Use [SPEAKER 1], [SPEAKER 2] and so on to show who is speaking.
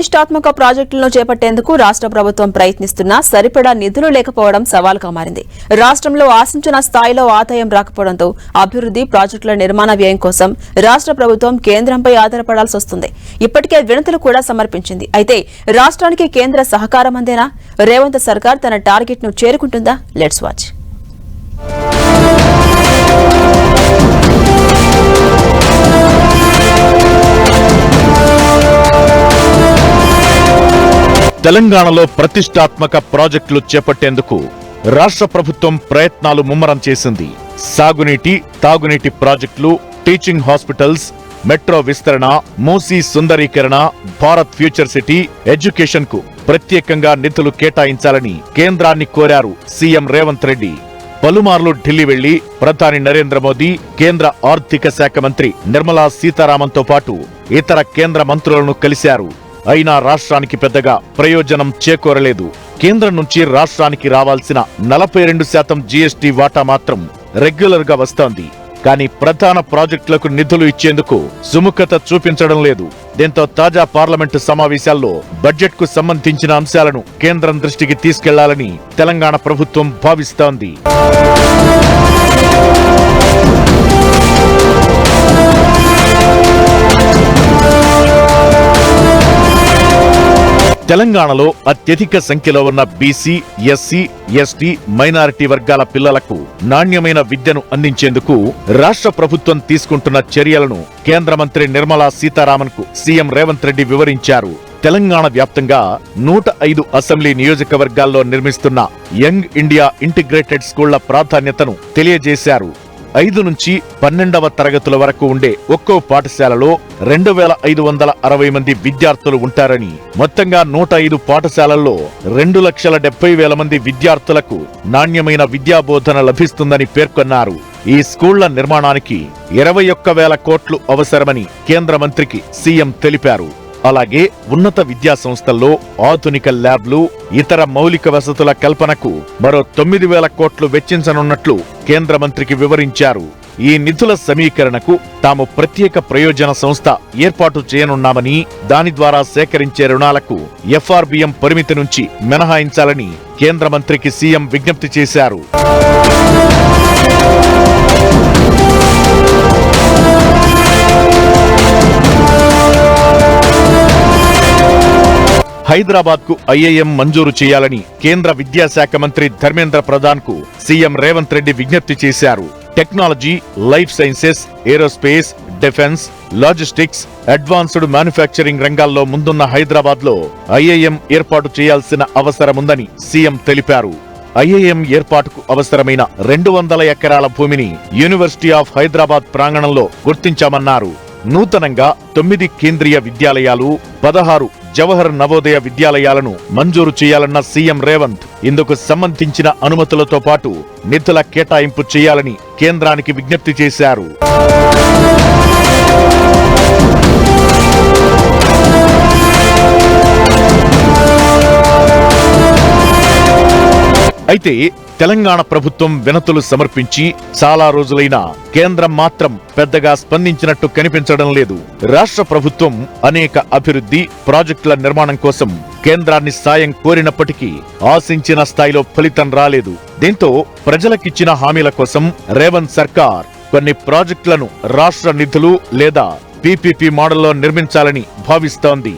[SPEAKER 1] ప్రతిష్టాత్మక ప్రాజెక్టులను చేపట్టేందుకు రాష్ట్ర ప్రభుత్వం ప్రయత్నిస్తున్నా సరిపడా నిధులు లేకపోవడం సవాలుగా మారింది. రాష్ట్రంలో ఆశించిన స్థాయిలో ఆదాయం రాకపోవడంతో అభివృద్ధి ప్రాజెక్టుల నిర్మాణ వ్యయం కోసం రాష్ట్ర ప్రభుత్వం కేంద్రంపై ఆధారపడాల్సి వస్తుంది. ఇప్పటికే వినతులు కూడా సమర్పించింది. అయితే రాష్ట్రానికి కేంద్ర సహకారం అందేనా? రేవంత్ సర్కార్ తన టార్గెట్ ను చేరుకుంటుందా? Let's watch.
[SPEAKER 2] తెలంగాణలో ప్రతిష్టాత్మక ప్రాజెక్టులు చేపట్టేందుకు రాష్ట్ర ప్రభుత్వం ప్రయత్నాలు ముమ్మరం చేసింది. సాగునీటి, తాగునీటి ప్రాజెక్టులు, టీచింగ్ హాస్పిటల్స్, మెట్రో విస్తరణ, మూసీ సుందరీకరణ, భారత్ ఫ్యూచర్ సిటీ, ఎడ్యుకేషన్ కు ప్రత్యేకంగా నిధులు కేటాయించాలని కేంద్రాన్ని కోరారు సీఎం రేవంత్ రెడ్డి. పలుమార్లు ఢిల్లీ వెళ్లి ప్రధాని నరేంద్ర మోదీ, కేంద్ర ఆర్థిక శాఖ మంత్రి నిర్మలా సీతారామన్తో పాటు ఇతర కేంద్ర మంత్రులను కలిశారు. అయినా రాష్ట్రానికి పెద్దగా ప్రయోజనం చేకూరలేదు. కేంద్రం నుంచి రాష్ట్రానికి రావాల్సిన 42% జీఎస్టీ వాటా మాత్రం రెగ్యులర్ గా వస్తోంది. కానీ ప్రధాన ప్రాజెక్టులకు నిధులు ఇచ్చేందుకు సుముఖత చూపించడం లేదు. దీంతో తాజా పార్లమెంటు సమావేశాల్లో బడ్జెట్ కు సంబంధించిన అంశాలను కేంద్రం దృష్టికి తీసుకెళ్లాలని తెలంగాణ ప్రభుత్వం భావిస్తోంది. తెలంగాణలో అత్యధిక సంఖ్యలో ఉన్న బీసీ, ఎస్సీ, ఎస్టీ, మైనారిటీ వర్గాల పిల్లలకు నాణ్యమైన విద్యను అందించేందుకు రాష్ట్ర ప్రభుత్వం తీసుకుంటున్న చర్యలను కేంద్ర మంత్రి నిర్మలా సీతారామన్ కు సీఎం రేవంత్ రెడ్డి వివరించారు. తెలంగాణ వ్యాప్తంగా 105 అసెంబ్లీ నియోజకవర్గాల్లో నిర్మిస్తున్న యంగ్ ఇండియా ఇంటిగ్రేటెడ్ స్కూళ్ల ప్రాధాన్యతను తెలియజేశారు. 5 నుంచి 12వ తరగతుల వరకు ఉండే ఒక్కో పాఠశాలలో 2560 మంది విద్యార్థులు ఉంటారని, మొత్తంగా 105 పాఠశాలల్లో 2,70,000 మంది విద్యార్థులకు నాణ్యమైన విద్యాబోధన లభిస్తుందని పేర్కొన్నారు. ఈ స్కూళ్ల నిర్మాణానికి 21,000 కోట్లు అవసరమని కేంద్ర మంత్రికి సీఎం తెలిపారు. అలాగే ఉన్నత విద్యా సంస్థల్లో ఆధునిక ల్యాబ్లు, ఇతర మౌలిక వసతుల కల్పనకు మరో 9,000 కోట్లు వెచ్చించనున్నట్లు కేంద్ర మంత్రికి వివరించారు. ఈ నిధుల సమీకరణకు తాము ప్రత్యేక ప్రయోజన సంస్థ ఏర్పాటు చేయనున్నామని, దాని ద్వారా సేకరించే రుణాలకు ఎఫ్ఆర్బిఎం పరిమితి నుంచి మినహాయించాలని కేంద్ర మంత్రికి సీఎం విజ్ఞప్తి చేశారు. హైదరాబాద్ కు ఐఐఎం మంజూరు చేయాలని కేంద్ర విద్యాశాఖ మంత్రి ధర్మేంద్ర ప్రధాన్ కు సీఎం రేవంత్ రెడ్డి విజ్ఞప్తి చేశారు. Technology, life sciences, aerospace, defence, logistics, advanced manufacturing రంగాల్లో ముందున్న హైదరాబాద్ లో ఐఐఎం ఏర్పాటు చేయాల్సిన అవసరముందని సీఎం తెలిపారు. ఐఐఎం ఏర్పాటుకు అవసరమైన 200 ఎకరాల భూమిని యూనివర్సిటీ ఆఫ్ హైదరాబాద్ ప్రాంగణంలో గుర్తించామన్నారు. నూతనంగా 9 కేంద్రీయ విద్యాలయాలు, 16 జవహర్ నవోదయ విద్యాలయాలను మంజూరు చేయాలన్న సీఎం రేవంత్ ఇందుకు సంబంధించిన అనుమతులతో పాటు నిధుల కేటాయింపు చేయాలని కేంద్రానికి విజ్ఞప్తి చేశారు. అయితే తెలంగాణ ప్రభుత్వం వినతులు సమర్పించి చాలా రోజులైనా కేంద్రం మాత్రం పెద్దగా స్పందించినట్టు కనిపించడం లేదు. రాష్ట్ర ప్రభుత్వం అనేక అభివృద్ధి ప్రాజెక్టుల నిర్మాణం కోసం కేంద్రాన్ని సాయం కోరినప్పటికీ ఆశించిన స్థాయిలో ఫలితం రాలేదు. దీంతో ప్రజలకిచ్చిన హామీల కోసం రేవంత్ సర్కార్ కొన్ని ప్రాజెక్టులను రాష్ట్ర నిధులు లేదా పీపీపీ మోడల్లో నిర్మించాలని భావిస్తోంది.